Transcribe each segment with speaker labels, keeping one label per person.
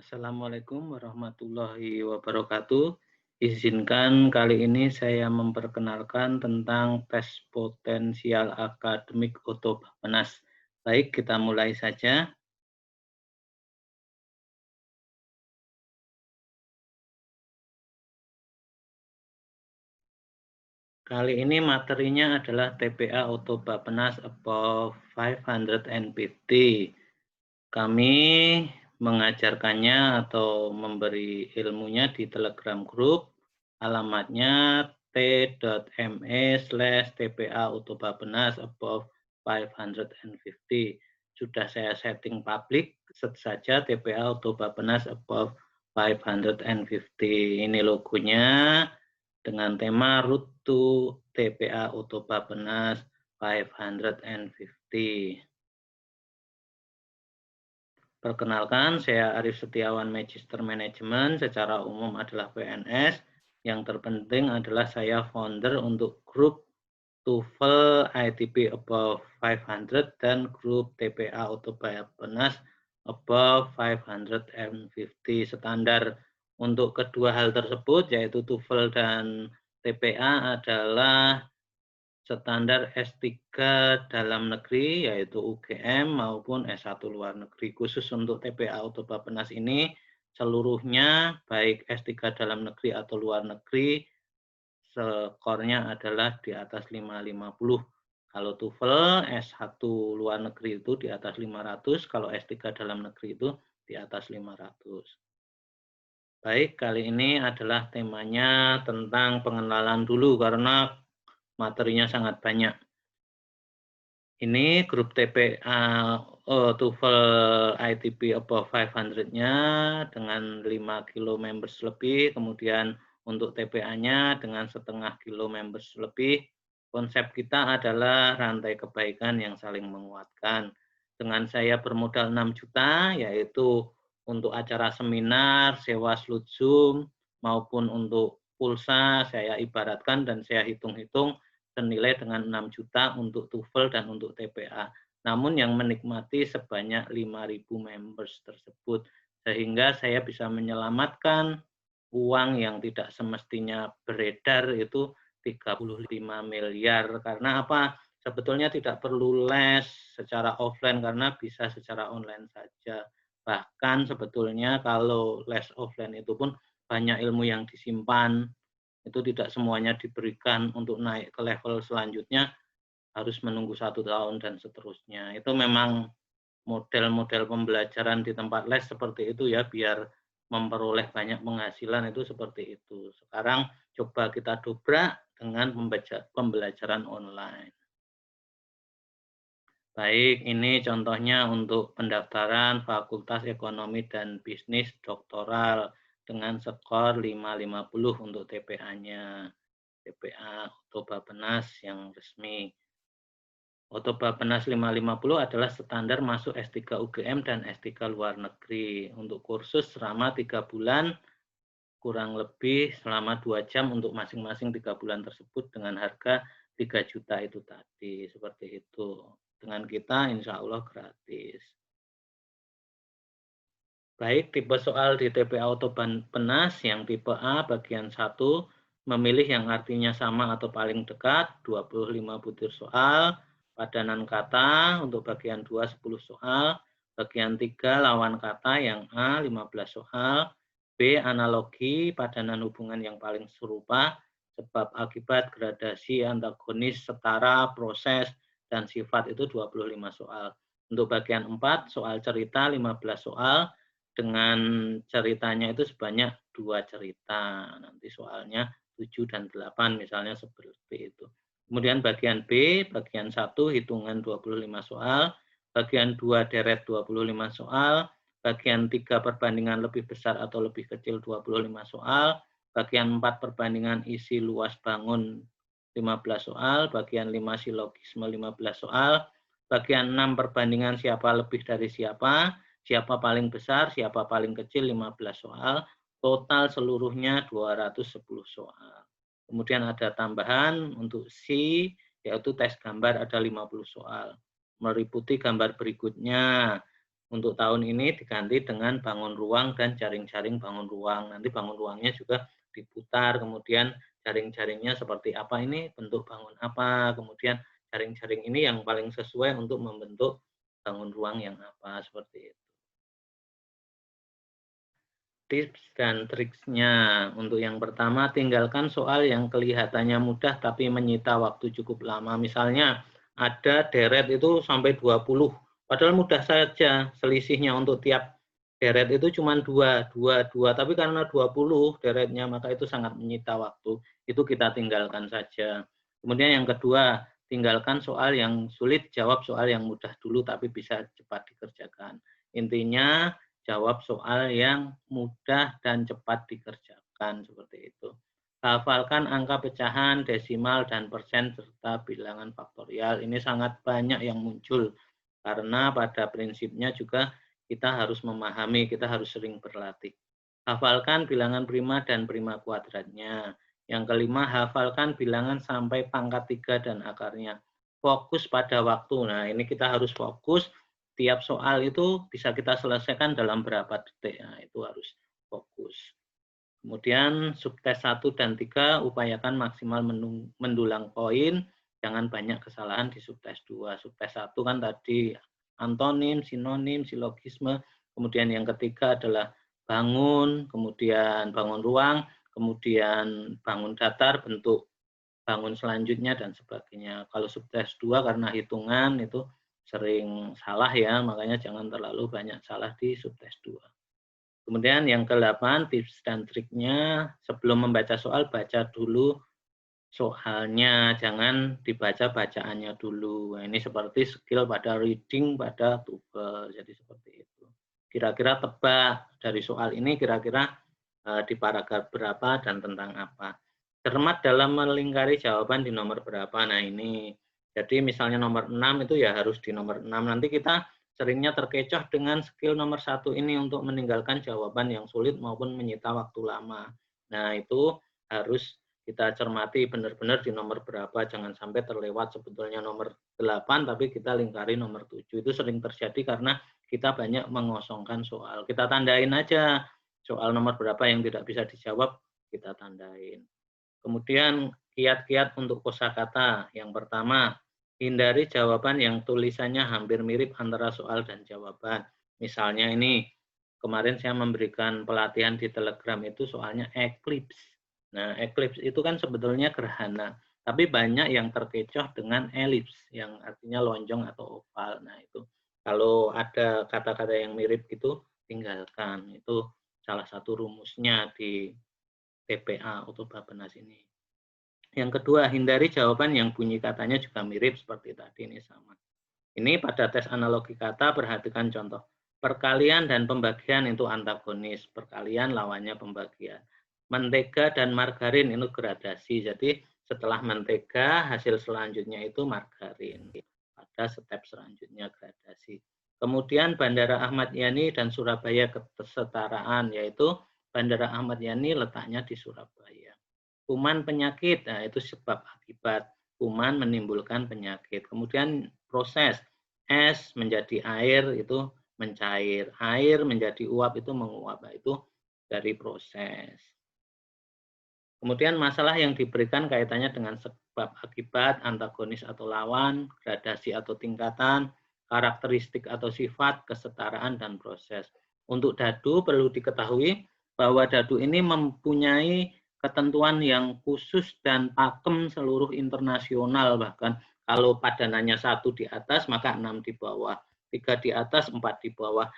Speaker 1: Assalamualaikum warahmatullahi wabarakatuh. Izinkan kali ini saya memperkenalkan tentang tes potensial akademik Oto Bappenas. Baik, kita mulai saja. Kali ini materinya adalah TPA Oto Bappenas above 500 NPT. Kami mengajarkannya atau memberi ilmunya di Telegram Group. Alamatnya t.me/tpa Autobappenas above 550. Sudah saya setting public, set saja TPA Autobappenas above 550. Ini logonya dengan tema Route to TPA Autobappenas 550. Perkenalkan, saya Arif Setiawan, Magister Management, secara umum adalah PNS. Yang terpenting adalah saya founder untuk grup TOEFL ITP above 500 dan grup TPA Auto Bappenas above 550 standar. Untuk kedua hal tersebut, yaitu TOEFL dan TPA adalah standar S3 dalam negeri, yaitu UGM maupun S1 luar negeri. Khusus untuk TPA Auto Bappenas ini, seluruhnya baik S3 dalam negeri atau luar negeri, skornya adalah di atas 550. Kalau TOEFL S1 luar negeri itu di atas 500, kalau S3 dalam negeri itu di atas 500. Baik, kali ini adalah temanya tentang pengenalan dulu karena materinya sangat banyak. Ini grup TPA TOEFL ITP above 500-nya dengan 5 kilo members lebih, kemudian untuk TPA-nya dengan setengah kilo members lebih. Konsep kita adalah rantai kebaikan yang saling menguatkan. Dengan saya bermodal 6 juta, yaitu untuk acara seminar, sewa slot Zoom, maupun untuk pulsa, saya ibaratkan dan saya hitung-hitung senilai dengan 6 juta untuk TOEFL dan untuk TPA. Namun yang menikmati sebanyak 5.000 members tersebut. Sehingga saya bisa menyelamatkan uang yang tidak semestinya beredar itu 35 miliar. Karena apa? Sebetulnya tidak perlu les secara offline karena bisa secara online saja. Bahkan sebetulnya kalau les offline itu pun banyak ilmu yang disimpan, itu tidak semuanya diberikan untuk naik ke level selanjutnya, harus menunggu 1 tahun dan seterusnya. Itu memang model-model pembelajaran di tempat les seperti itu ya, biar memperoleh banyak penghasilan itu seperti itu. Sekarang coba kita dobrak dengan pembelajaran online. Baik, ini contohnya untuk pendaftaran Fakultas Ekonomi dan Bisnis Doktoral dengan skor 550 untuk TPA-nya. TPA Oto Bappenas yang resmi. Oto Bappenas 550 adalah standar masuk S3 UGM dan S3 luar negeri. Untuk kursus selama 3 bulan, kurang lebih selama 2 jam untuk masing-masing 3 bulan tersebut dengan harga 3 juta itu tadi. Seperti itu. Dengan kita insya Allah gratis. Baik, tipe soal di TPA Auto Bappenas yang tipe A bagian 1, memilih yang artinya sama atau paling dekat, 25 butir soal, padanan kata untuk bagian 2, 10 soal, bagian 3, lawan kata yang A, 15 soal, B, analogi, padanan hubungan yang paling serupa, sebab akibat, gradasi, antagonis, setara, proses, dan sifat itu 25 soal. Untuk bagian 4, soal cerita 15 soal, dengan ceritanya itu sebanyak 2 cerita. Nanti soalnya 7 dan 8 misalnya seperti itu. Kemudian bagian B, bagian 1 hitungan 25 soal, bagian 2 deret 25 soal, bagian 3 perbandingan lebih besar atau lebih kecil 25 soal, bagian 4 perbandingan isi luas bangun 15 soal, bagian 5 silogisme 15 soal, bagian 6 perbandingan siapa lebih dari siapa, siapa paling besar, siapa paling kecil 15 soal, total seluruhnya 210 soal. Kemudian ada tambahan untuk C, yaitu tes gambar ada 50 soal. Meliputi gambar berikutnya, Untuk tahun ini diganti dengan bangun ruang dan jaring-jaring bangun ruang. Nanti bangun ruangnya juga diputar, kemudian jaring-jaringnya seperti apa ini, bentuk bangun apa, kemudian jaring-jaring ini yang paling sesuai untuk membentuk bangun ruang yang apa, seperti itu. Tips dan triksnya. Untuk yang pertama, tinggalkan soal yang kelihatannya mudah tapi menyita waktu cukup lama. Misalnya ada deret itu sampai 20, padahal mudah saja selisihnya untuk tiap deret itu cuma 2, 2, 2, tapi karena 20 deretnya maka itu sangat menyita waktu. Itu kita tinggalkan saja. Kemudian yang kedua, tinggalkan soal yang sulit, jawab soal yang mudah dulu tapi bisa cepat dikerjakan. Intinya jawab soal yang mudah dan cepat dikerjakan, seperti itu. Hafalkan angka pecahan, desimal, dan persen, serta bilangan faktorial. Ini sangat banyak yang muncul, karena pada prinsipnya juga kita harus memahami, kita harus sering berlatih. Hafalkan bilangan prima dan prima kuadratnya. Yang kelima, hafalkan bilangan sampai pangkat 3 dan akarnya. Fokus pada waktu. Nah, ini kita harus fokus. Tiap soal itu bisa kita selesaikan dalam berapa detik. Nah, itu harus fokus. Kemudian subtes 1 dan 3 upayakan maksimal mendulang poin, jangan banyak kesalahan di subtes 2. Subtes 1 kan tadi antonim, sinonim, silogisme, kemudian yang ketiga adalah bangun, kemudian bangun ruang, kemudian bangun datar, bentuk bangun selanjutnya dan sebagainya. Kalau subtes 2 karena hitungan itu sering salah ya, makanya jangan terlalu banyak salah di subtes 2. Kemudian yang ke-8, tips dan triknya, sebelum membaca soal, baca dulu soalnya, jangan dibaca bacaannya dulu. Nah, ini seperti skill pada reading, pada TOEFL, jadi seperti itu. Kira-kira tebak dari soal ini, kira-kira di paragraf berapa dan tentang apa. Cermat dalam melingkari jawaban di nomor berapa. Nah ini, jadi misalnya nomor 6 itu ya harus di nomor 6. Nanti kita seringnya terkecoh dengan skill nomor 1 ini untuk meninggalkan jawaban yang sulit maupun menyita waktu lama. Nah itu harus kita cermati benar-benar di nomor berapa, jangan sampai terlewat sebetulnya nomor 8 tapi kita lingkari nomor 7. Itu sering terjadi karena kita banyak mengosongkan soal. Kita tandain aja soal nomor berapa yang tidak bisa dijawab, kita tandain. Kemudian kiat-kiat untuk kosakata. Yang pertama, hindari jawaban yang tulisannya hampir mirip antara soal dan jawaban. Misalnya ini, kemarin saya memberikan pelatihan di Telegram itu soalnya eclipse. Nah, eclipse itu kan sebetulnya gerhana, tapi banyak yang terkecoh dengan elips, yang artinya lonjong atau oval. Nah, itu kalau ada kata-kata yang mirip itu, tinggalkan. Itu salah satu rumusnya di TPA atau Bapenas ini. Yang kedua, hindari jawaban yang bunyi katanya juga mirip seperti tadi ini sama. Ini pada tes analogi kata, perhatikan contoh. Perkalian dan pembagian itu antagonis, perkalian lawannya pembagian. Mentega dan margarin itu gradasi, jadi setelah mentega, hasil selanjutnya itu margarin. Pada step selanjutnya gradasi. Kemudian Bandara Ahmad Yani dan Surabaya kesetaraan, yaitu Bandara Ahmad Yani letaknya di Surabaya. Kuman penyakit, nah itu sebab akibat. Kuman menimbulkan penyakit. Kemudian proses es menjadi air itu mencair, air menjadi uap itu menguap, nah, itu dari proses. Kemudian masalah yang diberikan kaitannya dengan sebab akibat, antagonis atau lawan, gradasi atau tingkatan, karakteristik atau sifat, kesetaraan, dan proses. Untuk dadu perlu diketahui bahwa dadu ini mempunyai ketentuan yang khusus dan pakem seluruh internasional, bahkan kalau padanannya 1 di atas maka 6 di bawah, 3 di atas 4 di bawah,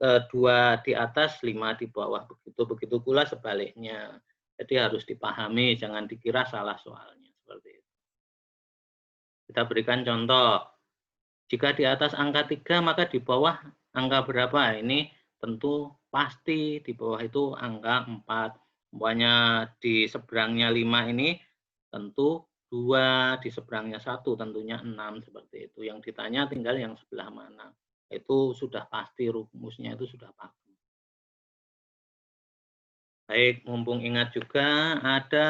Speaker 1: 2 di atas 5 di bawah, begitu pula sebaliknya. Jadi harus dipahami, jangan dikira salah soalnya seperti itu. Kita berikan contoh. Jika di atas angka 3 maka di bawah angka berapa? Ini tentu pasti di bawah itu angka 4. Umpamanya di seberangnya 5 ini tentu 2, di seberangnya 1 tentunya 6 seperti itu. Yang ditanya tinggal yang sebelah mana. Itu sudah pasti rumusnya itu sudah pasti. Baik, mumpung ingat juga ada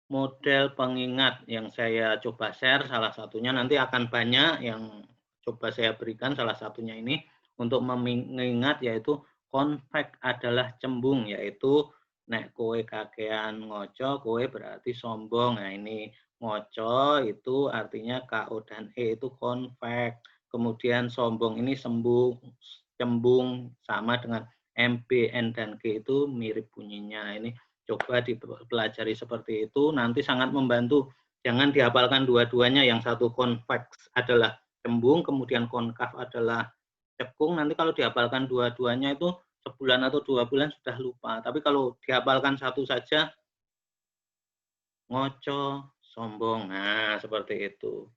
Speaker 1: model pengingat yang saya coba share, salah satunya nanti akan banyak yang coba saya berikan, salah satunya ini untuk mengingat yaitu konvek adalah cembung, yaitu nek kowe kakean ngoco, kowe berarti sombong. Nah ini ngoco itu artinya KO dan E itu konvek. Kemudian sombong ini cembung sama dengan MB, N, dan G itu mirip bunyinya. Nah, ini coba dipelajari seperti itu, nanti sangat membantu. Jangan dihafalkan dua-duanya, yang satu konveks adalah cembung, kemudian konkav adalah cekung. Nanti kalau dihafalkan dua-duanya itu sebulan atau 2 bulan sudah lupa. Tapi kalau dihafalkan satu saja, ngoco, sombong. Nah, seperti itu.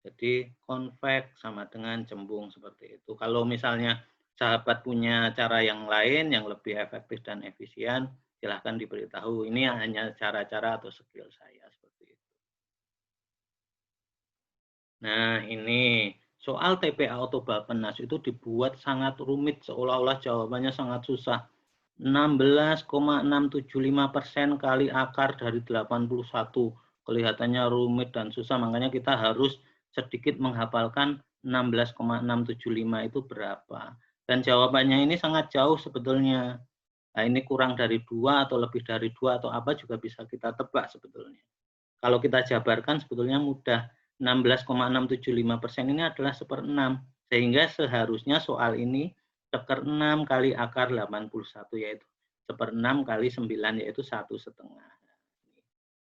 Speaker 1: Jadi konveks sama dengan cembung seperti itu. Kalau misalnya sahabat punya cara yang lain yang lebih efektif dan efisien, silahkan diberitahu. Ini hanya cara-cara atau skill saya seperti itu. Nah, ini soal TPA atau Bappenas itu dibuat sangat rumit, seolah-olah jawabannya sangat susah. 16,675% kali akar dari 81. Kelihatannya rumit dan susah, makanya kita harus sedikit menghafalkan 16,675 itu berapa. Dan jawabannya ini sangat jauh sebetulnya. Nah, ini kurang dari 2 atau lebih dari 2 atau apa juga bisa kita tebak sebetulnya. Kalau kita jabarkan sebetulnya mudah. 16,675% ini adalah 1/6. Sehingga seharusnya soal ini 1/6 kali akar 81, yaitu 1/6 kali 9, yaitu 1,5.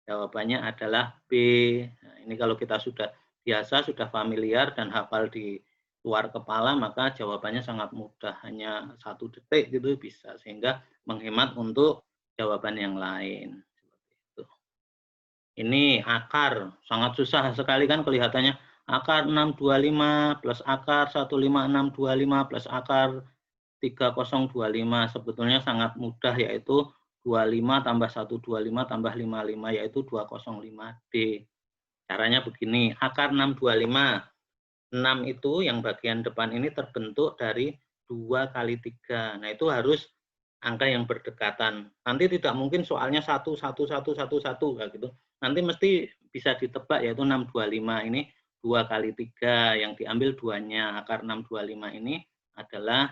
Speaker 1: Jawabannya adalah B. Nah, ini kalau kita sudah biasa, sudah familiar dan hafal di luar kepala, maka jawabannya sangat mudah. Hanya 1 detik gitu bisa, sehingga menghemat untuk jawaban yang lain. Ini akar, sangat susah sekali kan kelihatannya. Akar 625 plus akar 15625 plus akar 3025. Sebetulnya sangat mudah, yaitu 25 tambah 125 tambah 55, yaitu 205D. Caranya begini, akar 625. 6 itu yang bagian depan ini terbentuk dari 2 kali 3. Nah, itu harus angka yang berdekatan. Nanti tidak mungkin soalnya 1, 1, 1, 1, 1, kayak gitu. Nanti mesti bisa ditebak, yaitu 625 ini 2 kali 3, yang diambil 2-nya. Akar 625 ini adalah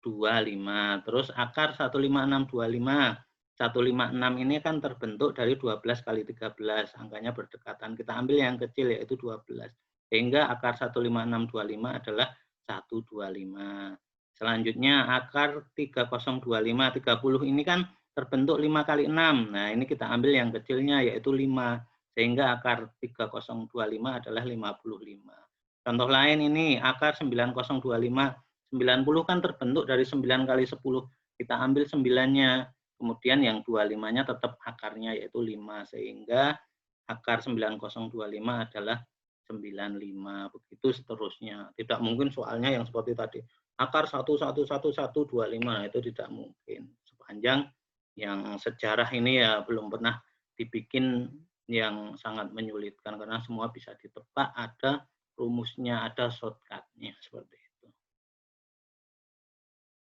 Speaker 1: 25. Terus akar 15625. 156 ini kan terbentuk dari 12 kali 13. Angkanya berdekatan. Kita ambil yang kecil, yaitu 12. Sehingga akar 15625 adalah 125. Selanjutnya akar 3025, 30 ini kan terbentuk 5 kali 6. Nah, ini kita ambil yang kecilnya, yaitu 5. Sehingga akar 3025 adalah 55. Contoh lain ini, akar 9025. 90 kan terbentuk dari 9 kali 10. Kita ambil 9-nya. Kemudian yang 25-nya tetap akarnya, yaitu 5. Sehingga akar 9025 adalah 95. Begitu seterusnya. Tidak mungkin soalnya yang seperti tadi. Akar 1111125, itu tidak mungkin. Sepanjang yang sejarah ini ya belum pernah dibikin yang sangat menyulitkan, karena semua bisa ditebak, ada rumusnya, ada shortcut-nya seperti itu.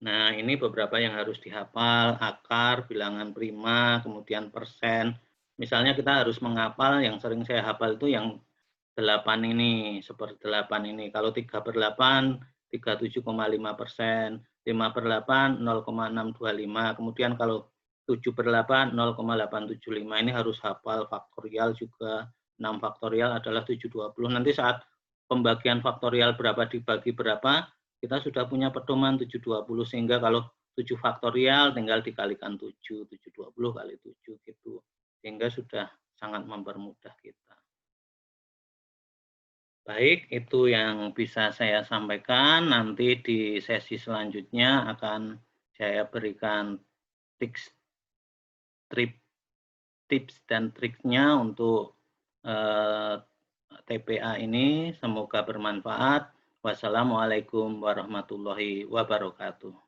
Speaker 1: Nah, ini beberapa yang harus dihafal, akar, bilangan prima, kemudian persen. Misalnya kita harus menghafal, yang sering saya hafal itu yang 8 ini, 1/8 ini. Kalau 3/8, 37,5%, 5/8, 0,625. Kemudian kalau 7/8, 0,875. Ini harus hafal. Faktorial juga, 6 faktorial adalah 720. Nanti saat pembagian faktorial berapa dibagi berapa, kita sudah punya pedoman 720, sehingga kalau 7 faktorial tinggal dikalikan 7, 720 kali 7 gitu. Sehingga sudah sangat mempermudah kita. Baik, itu yang bisa saya sampaikan. Nanti di sesi selanjutnya akan saya berikan tips dan triknya untuk TPA ini. Semoga bermanfaat. Wassalamualaikum warahmatullahi wabarakatuh.